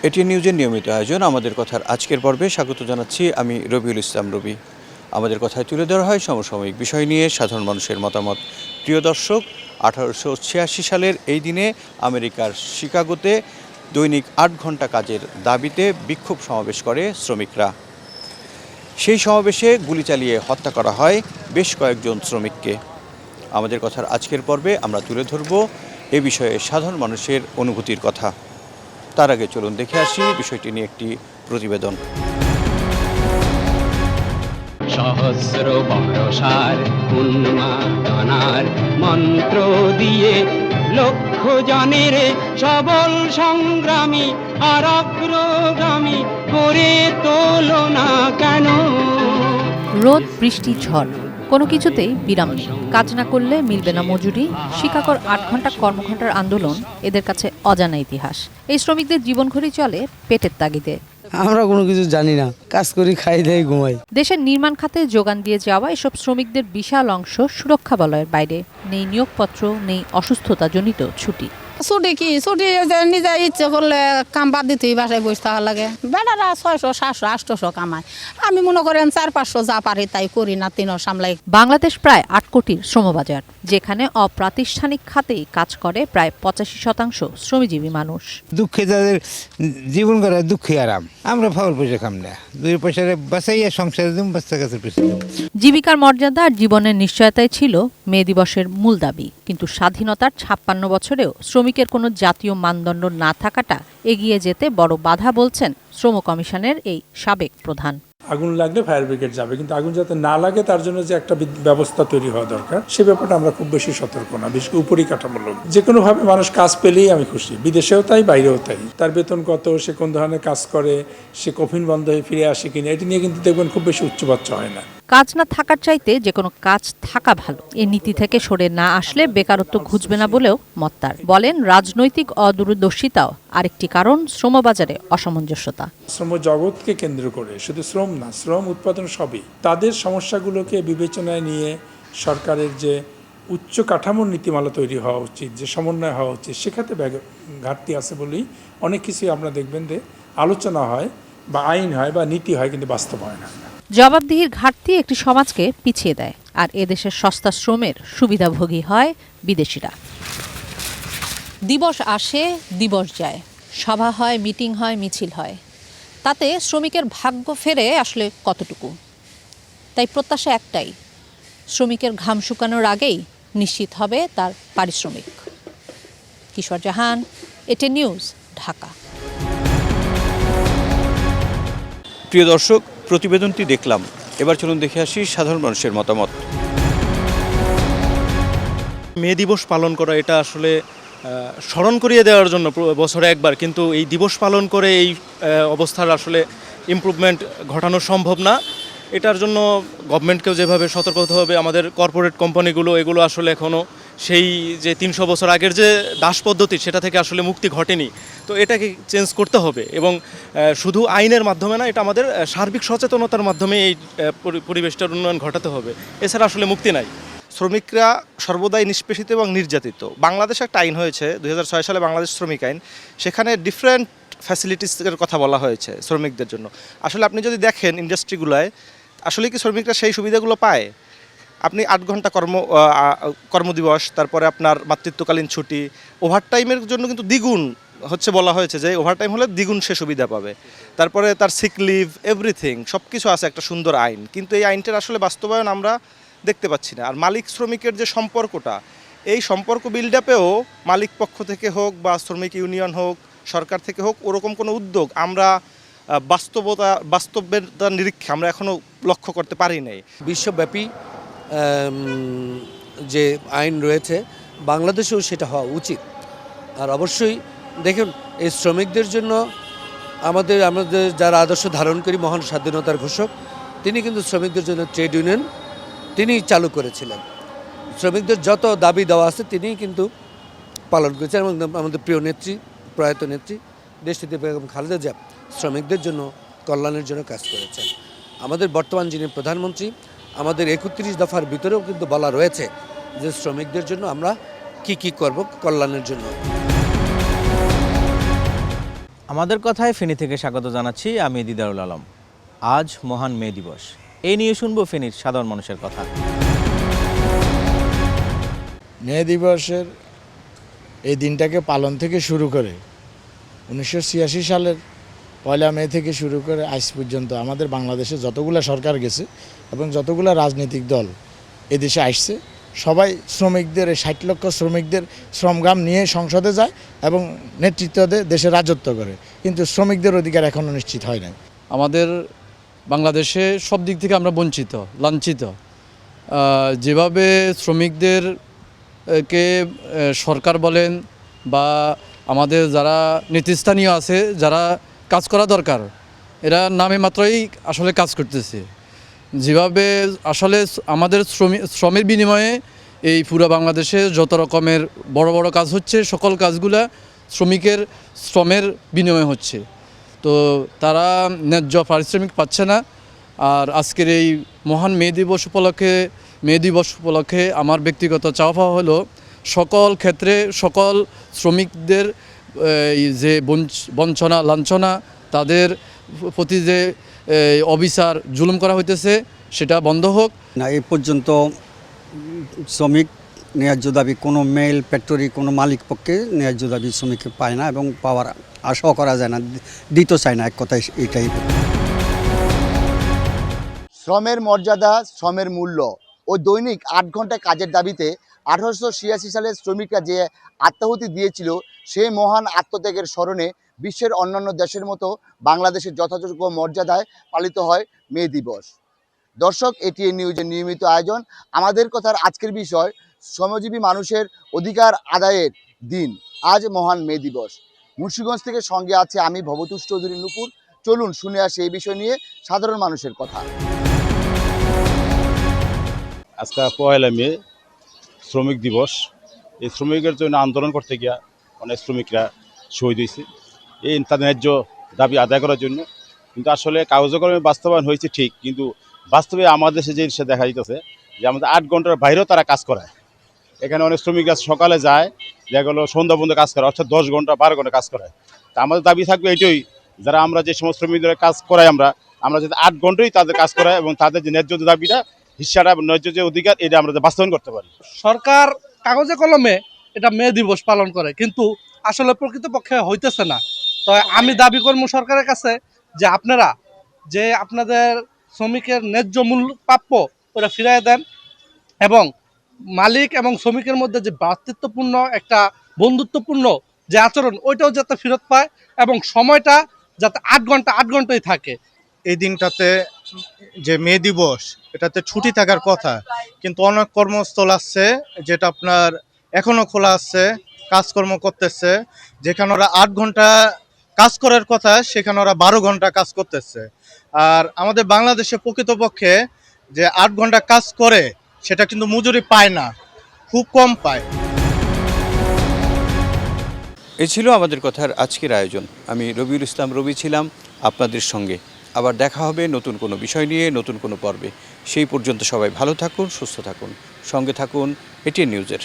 এটি নিউজের নিয়মিত আয়োজন আমাদের কথার আজকের পর্বে স্বাগত জানাচ্ছি আমি রবিউল ইসলাম রবি। আমাদের কথায় তুলে ধরা হয় সমসাময়িক বিষয় নিয়ে সাধারণ মানুষের মতামত। প্রিয় দর্শক, 1886 সালের এই দিনে আমেরিকার শিকাগোতে দৈনিক 8 ঘন্টা কাজের দাবিতে বিক্ষোভ সমাবেশ করে শ্রমিকরা। সেই সমাবেশে গুলি চালিয়ে হত্যা করা হয় বেশ কয়েকজন শ্রমিককে। আমাদের কথার আজকের পর্বে আমরা তুলে ধরব এ বিষয়ে সাধারণ মানুষের অনুভূতির কথা। তার আগে চলুন দেখে আসি বিষয়টি নিয়ে একটি প্রতিবেদন। সহস্র বর্ষার উন্মাদনার মন্ত্র দিয়ে লক্ষ জনের সবল সংগ্রামী আর অগ্রগামী করে তোলো না কেন। রোদ, বৃষ্টি, ঝড়, কোনো কিছুতেই বিরাম নেই। কাজ না করলে মিলবে না মজুরি। শিকাগোর 8 ঘন্টা কর্মঘণ্টার আন্দোলন এদের কাছে অজানা ইতিহাস। এই শ্রমিকদের জীবনঘড়ি চলে পেটের তাগিদে। আমরা কোনো কিছু জানি না, কাজ করি, খাই দেয়, ঘুমাই। দেশের নির্মাণ খাতে যোগান দিয়ে যাওয়া এসব শ্রমিকদের বিশাল অংশ সুরক্ষা বলয়ের বাইরে। নেই নিয়োগপত্র, নেই অসুস্থতাজনিত ছুটি। ছুটি কি ছুটি নিজে ইচ্ছে করলে কাম বাদ দিতেই বাসায় বসে থাকা লাগে। বেড়ারা 600, 700, 800 কামায়। আমি মনে করেন 400-500 যা পারি তাই করি না, 3 সামলাই। বাংলাদেশ প্রায় 8 কোটির শ্রমবাজার, যেখানে অপ্রাতিষ্ঠানিক খাতেই কাজ করে প্রায় 85% শ্রমজীবী মানুষ। দুঃখে যাদের জীবন করার দুঃখে আরাম, আমরা ফাউল পয়সা খাম না, 2 পয়সা বাঁচাইয়া সংসারে দিন, বাচ্চা কাছের পিছনে। জীবিকার মর্যাদা আর জীবনের নিশ্চয়তাই ছিল মে দিবসের মূল দাবি। কিন্তু স্বাধীনতার 56 বছরেও শ্রমিকের কোনো জাতীয় মানদণ্ড না থাকাটা এগিয়ে যেতে বড় বাধা বলছেন শ্রম কমিশনের এই সাবেক প্রধান। আগুন লাগলে ফায়ার ব্রিগেড যাবে, কিন্তু আগুন যাতে না লাগে তার জন্য যে একটা ব্যবস্থা তৈরি হওয়া দরকার, সে ব্যাপারটা আমরা খুব বেশি সতর্ক না। বিশেষ করে উপরিকাঠামূলক যে কোনোভাবে মানুষ কাজ পেলেই আমি খুশি, বিদেশেও তাই, বাইরেও তাই। তার বেতন কত, সে কোন ধরনের কাজ করে, সে কফিন বন্ধ হয়ে ফিরে আসে কিনা, এটি নিয়ে কিন্তু দেখবেন খুব বেশি উচ্চবাচ্য হয় না। কাজ না থাকার চাইতে যে কোনো কাজ থাকা ভালো, এই নীতি থেকে সরে না আসলে বেকারত্ব ঘুচবে না বলেও মত তার। বলেন রাজনৈতিক অদূরদর্শিতাও আরেকটি কারণ শ্রমবাজারে অসামঞ্জস্যতা। শ্রম জগৎকে কেন্দ্র করে, শুধু শ্রম না, শ্রম উৎপাদন সবই, তাদের সমস্যাগুলোকে বিবেচনায় নিয়ে সরকারের যে উচ্চ কাঠামোর নীতিমালা তৈরি হওয়া উচিত, যে সমন্বয় হওয়া উচিত, সেখানে ঘাটতি আছে বলেই অনেক কিছুই আপনারা দেখবেন যে আলোচনা হয় বা আইন হয় বা নীতি হয়, কিন্তু বাস্তবায়ন হয় না। জবাবদিহির ঘাটতি একটি সমাজকে পিছিয়ে দেয়, আর এদেশের সস্তা শ্রমের সুবিধাভোগী হয় বিদেশিরা। দিবস আসে, দিবস যায়, সভা হয়, মিটিং হয়, মিছিল হয়, তাতে শ্রমিকের ভাগ্য ফেরে আসলে কতটুকু? তাই প্রত্যাশা একটাই, শ্রমিকের ঘাম শুকানোর আগেই নিশ্চিত হবে তার পারিশ্রমিক। কিশোর জাহান, এটিএন নিউজ, ঢাকা। প্রিয় দর্শক, প্রতিবেদনটি দেখলাম, এবার চলুন দেখে আসি সাধারণ মানুষের মতামত। মে দিবস পালন করা এটা আসলে স্মরণ করিয়ে দেওয়ার জন্য বছরে একবার, কিন্তু এই দিবস পালন করে এই অবস্থার আসলে ইমপ্রুভমেন্ট ঘটানো সম্ভব না। এটার জন্য গভর্নমেন্টকেও যেভাবে সতর্ক হতে হবে, আমাদের কর্পোরেট কোম্পানিগুলো এগুলো আসলে এখনও সেই যে 300 বছর আগের যে দাস পদ্ধতি, সেটা থেকে আসলে মুক্তি ঘটেনি। তো এটাকে চেঞ্জ করতে হবে, এবং শুধু আইনের মাধ্যমে না, এটা আমাদের সার্বিক সচেতনতার মাধ্যমে এই পরিবেশটার উন্নয়ন ঘটাতে হবে। এছাড়া আসলে মুক্তি নাই। শ্রমিকরা সর্বদাই নিষ্পেষিত এবং নির্যাতিত। বাংলাদেশে একটা আইন হয়েছে 2006 সালে, বাংলাদেশ শ্রমিক আইন। সেখানে ডিফারেন্ট ফ্যাসিলিটিসের কথা বলা হয়েছে শ্রমিকদের জন্য। আসলে আপনি যদি দেখেন ইন্ডাস্ট্রিগুলোয়, আসলে কি শ্রমিকরা সেই সুবিধাগুলো পায়? আপনি 8 ঘন্টা কর্মদিবস, তারপরে আপনার মাতৃত্বকালীন ছুটি, ওভারটাইমের জন্য কিন্তু দ্বিগুণ হচ্ছে বলা হয়েছে যে ওভারটাইম হলে দ্বিগুণ সে সুবিধা পাবে। তারপরে তার সিক লিভ, এভরিথিং, সব কিছু আছে একটা সুন্দর আইন, কিন্তু এই আইনটার আসলে বাস্তবায়ন আমরা দেখতে পাচ্ছি না। আর মালিক শ্রমিকের যে সম্পর্কটা, এই সম্পর্ক বিল্ড আপেও মালিক পক্ষ থেকে হোক বা শ্রমিক ইউনিয়ন হোক, সরকার থেকে হোক, ওরকম কোনো উদ্যোগ আমরা বাস্তবতার নিরীক্ষে আমরা এখনও লক্ষ্য করতে পারি নাই। বিশ্বব্যাপী যে আইন রয়েছে, বাংলাদেশেও সেটা হওয়া উচিত। আর অবশ্যই দেখুন, এই শ্রমিকদের জন্য আমাদের যারা আদর্শ ধারণ করি, মহান স্বাধীনতার ঘোষক, তিনি কিন্তু শ্রমিকদের জন্য ট্রেড ইউনিয়ন তিনি চালু করেছিলেন। শ্রমিকদের যত দাবি দেওয়া আছে তিনিই কিন্তু পালন করেছেন, এবং আমাদের প্রিয় নেত্রী, প্রয়াত নেত্রী দেশনেত্রী বেগম খালেদা জিয়া শ্রমিকদের জন্য কল্যাণের জন্য কাজ করেছেন। আমাদের বর্তমান যিনি প্রধানমন্ত্রী, আমাদের 31 দফার ভিতরেও কিন্তু বলা রয়েছে যে শ্রমিকদের জন্য আমরা কি করব কল্যাণের জন্য। আমাদের কথায় ফেনী থেকে স্বাগত জানাচ্ছি আমি দিদারুল আলম। আজ মহান মে দিবস, এই নিয়ে শুনবো ফেনীর সাধারণ মানুষের কথা। মে দিবসের এই দিনটাকে পালন থেকে শুরু করে 1986 সালের 1 মে থেকে শুরু করে আজ পর্যন্ত আমাদের বাংলাদেশে যতগুলা সরকার গেছে এবং যতগুলা রাজনৈতিক দল এদেশে আসছে, সবাই শ্রমিকদের, এই 60 লক্ষ শ্রমিকদের শ্রমঘাম নিয়ে সংসদে যায় এবং নেতৃত্ব দেয়, দেশে রাজত্ব করে, কিন্তু শ্রমিকদের অধিকার এখনও নিশ্চিত হয় নাই। আমাদের বাংলাদেশে সব দিক থেকে আমরা বঞ্চিত, লাঞ্ছিত। যেভাবে শ্রমিকদের কে সরকার বলেন বা আমাদের যারা নেতৃস্থানীয় আছে, যারা কাজ করা দরকার, এরা নামে মাত্রই আসলে কাজ করতেছে। যেভাবে আসলে আমাদের শ্রমের বিনিময়ে এই পুরো বাংলাদেশে যত রকমের বড় বড় কাজ হচ্ছে, সকল কাজগুলা শ্রমিকের শ্রমের বিনিময়ে হচ্ছে। তো তারা ন্যায্য পারিশ্রমিক পাচ্ছে না। আর আজকের এই মহান মে দিবস উপলক্ষে আমার ব্যক্তিগত চাওয়া পাওয়া হলো সকল ক্ষেত্রে সকল শ্রমিকদের যে বঞ্চনা লাঞ্ছনা, তাদের প্রতি যে অবিচার জুলুম করা হইতেছে, সেটা বন্ধ হোক। না, এই পর্যন্ত শ্রমিক ন্যায্য দাবি কোনো মেল ফ্যাক্টরি, কোনো মালিক পক্ষে ন্যায্য দাবি শ্রমিক পায় না এবং পাওয়ার আশাও করা যায় না, দিতে চায় না, এক কথায় এটাই। শ্রমের মর্যাদা, শ্রমের মূল্য ও দৈনিক 8 ঘন্টা কাজের দাবিতে 1886 সালে শ্রমিকরা যে আত্মাহুতি দিয়েছিল, সেই মহান আত্মত্যাগের স্মরণে বিশ্বের অন্যান্য দেশের মতো বাংলাদেশের যথাযোগ্য মর্যাদায় পালিত হয় মে দিবস। দর্শক, এটিএন নিউজের নিয়মিত আয়োজন আমাদের কথার আজকের বিষয় শ্রমজীবী মানুষের অধিকার আদায়ের দিন, আজ মহান মে দিবস। মুন্সিগঞ্জ থেকে সঙ্গে আছে আমি ভবতোষ চৌধুরী নুপুর। চলুন শুনে আসি এই বিষয় নিয়ে সাধারণ মানুষের কথা। আজকে 1 মে শ্রমিক দিবস। এই শ্রমিকের জন্য আন্দোলন করতে গিয়া অনেক শ্রমিকরা শহীদ হয়েছে এই তাদের ন্যায্য দাবি আদায় করার জন্য। কিন্তু আসলে কাগজকর্মে বাস্তবায়ন হয়েছে ঠিক, কিন্তু বাস্তবে আমাদের দেশে যে জিনিসটা দেখা যাইতেছে যে আমাদের 8 ঘন্টার বাইরেও তারা কাজ করায়। এখানে অনেক শ্রমিকরা সকালে যায়, দেখা গেলো সন্ধ্যা পর্যন্ত কাজ করে, অর্থাৎ 10 ঘন্টা 12 ঘন্টা কাজ করায়। তা আমাদের দাবি থাকবে এটাই, যারা আমরা যে সমস্ত শ্রমিকদের কাজ করাই আমরা যাতে 8 ঘন্টাই তাদের কাজ করাই এবং তাদের যে ন্যায্য দাবিটা, হিসাটা, ন্যায্য যে অধিকার, এটা আমরা বাস্তবায়ন করতে পারি। সরকার কাগজে কলমে এটা মে দিবস পালন করে, কিন্তু আসলে প্রকৃতপক্ষে হইতেছে না। তো আমি দাবি করব সরকারের কাছে যে আপনারা যে আপনাদের শ্রমিকের ন্যায্য মূল্য প্রাপ্য ওরা ফিরিয়ে দেন এবং মালিক এবং শ্রমিকের মধ্যে যে ভ্রাতৃত্বপূর্ণ একটা বন্ধুত্বপূর্ণ যে আচরণ, ওইটাও যাতে ফেরত পায় এবং সময়টা যাতে 8 ঘন্টাই থাকে। এই দিনটাতে যে মে দিবস, এটাতে ছুটি থাকার কথা, কিন্তু অনেক কর্মস্থল আছে যেটা আপনার এখনো খোলা আছে, কাজকর্ম করতেছে। যেখানে ওরা 8 ঘন্টা কাজ করার কথা, সেখানে ওরা 12 ঘন্টা কাজ করতেছে। আর আমাদের বাংলাদেশে প্রকৃতপক্ষে যে 8 ঘন্টা কাজ করে, সেটা কিন্তু মজুরি পায় না, খুব কম পায়। এ ছিল আমাদের কথার আজকের আয়োজন। আমি রবিউল ইসলাম রবি ছিলাম আপনাদের সঙ্গে। আবার দেখা হবে নতুন কোনো বিষয় নিয়ে, নতুন কোনো পর্বে। সেই পর্যন্ত সবাই ভালো থাকুন, সুস্থ থাকুন, সঙ্গে থাকুন এটিএন নিউজের।